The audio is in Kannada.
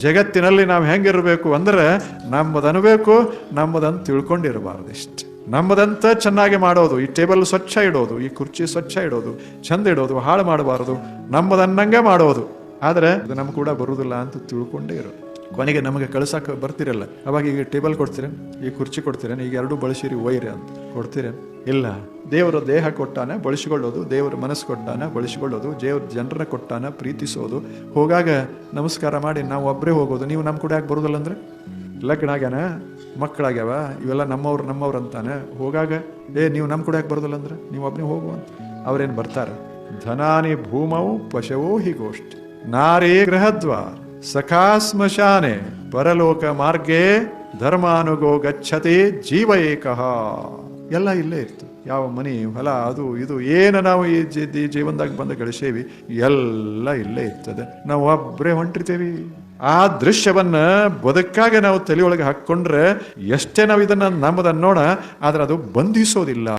ಜಗತ್ತಿನಲ್ಲಿ ನಾವು ಹೆಂಗಿರಬೇಕು ಅಂದ್ರೆ ನಮ್ಮದನ್ಬೇಕು, ನಮ್ಮದಂತ ತಿಳ್ಕೊಂಡಿರಬಾರ್ದು. ಇಷ್ಟು ನಮ್ಮದಂತ ಚೆನ್ನಾಗಿ ಮಾಡೋದು, ಈ ಟೇಬಲ್ ಸ್ವಚ್ಛ ಇಡೋದು, ಈ ಕುರ್ಚಿ ಸ್ವಚ್ಛ ಇಡೋದು, ಚಂದ ಇಡೋದು, ಹಾಳು ಮಾಡಬಾರದು, ನಮ್ಮದನ್ನಂಗೆ ಮಾಡೋದು. ಆದರೆ ಅದು ನಮ್ಗೆ ಕೂಡ ಬರುವುದಿಲ್ಲ ಅಂತ ತಿಳ್ಕೊಂಡೇ ಇರೋದು. ಕೊನೆಗೆ ನಮಗೆ ಕಳ್ಸಕ್ಕೆ ಬರ್ತಿರಲ್ಲ, ಅವಾಗ ಈಗ ಟೇಬಲ್ ಕೊಡ್ತೀರೇನು, ಈ ಕುರ್ಚಿ ಕೊಡ್ತೀರೇನು, ಈಗ ಎರಡೂ ಬಳಸಿರಿ ಒಯ್ರಿ ಅಂತ ಕೊಡ್ತೀರೇನು? ಇಲ್ಲ. ದೇವರು ದೇಹ ಕೊಟ್ಟಾನ ಬಳಸಿಕೊಳ್ಳೋದು, ದೇವರು ಮನಸ್ಸು ಕೊಟ್ಟಾನ ಬಳಸಿಕೊಳ್ಳೋದು, ದೇವ್ರ ಜನರನ್ನ ಕೊಟ್ಟಾನ ಪ್ರೀತಿಸೋದು. ಹೋಗಾಗ ನಮಸ್ಕಾರ ಮಾಡಿ ನಾವು ಒಬ್ಬರೇ ಹೋಗೋದು. ನೀವು ನಮ್ಮ ಕೂಡ ಯಾಕೆ ಬರೋದಿಲ್ಲ ಅಂದ್ರೆ ಲಗ್ನ ಆಗ್ಯಾನ, ಮಕ್ಕಳಾಗ್ಯಾವ, ಇವೆಲ್ಲ ನಮ್ಮವ್ರು ಅಂತಾನೆ. ಹೋಗಾಗ ನೀವು ನಮ್ಮ ಕೂಡ ಯಾಕೆ ಬರೋದಿಲ್ಲ ಅಂದ್ರೆ ನೀವು ಒಬ್ಬನೇ ಹೋಗುವಂತ. ಅವ್ರೇನು ಬರ್ತಾರೆ? ಧನಾನಿ ಭೂಮವು ಪಶವೋ ಹಿ ಗೋಷ್ಠಿ ನಾರೇ ಗೃಹದ್ವಾರ ಸಖಾ ಸ್ಮಶಾನೆ ಪರಲೋಕ ಮಾರ್ಗೇ ಧರ್ಮಾನುಗೋ ಗಚ್ಚತಿ ಜೀವ ಏಕಃ. ಎಲ್ಲ ಇಲ್ಲೇ ಇತ್ತು. ಯಾವ ಮನಿ ಹೊಲ ಅದು ಇದು ಏನು ನಾವು ಈ ಜೀವನದಾಗ ಬಂದು ಗಳಿಸೇವಿ ಎಲ್ಲ ಇಲ್ಲೇ ಇರ್ತದೆ. ನಾವು ಒಬ್ಬರೇ ಹೊಂಟಿರ್ತೇವಿ. ಆ ದೃಶ್ಯವನ್ನ ಬದುಕಾಗ ನಾವು ತಲೆಯೊಳಗೆ ಹಾಕೊಂಡ್ರೆ ಎಷ್ಟೇ ನಾವು ಇದನ್ನ ನಮ್ಮದನ್ನೋಣ, ಆದ್ರೆ ಅದು ಬಂಧಿಸೋದಿಲ್ಲ.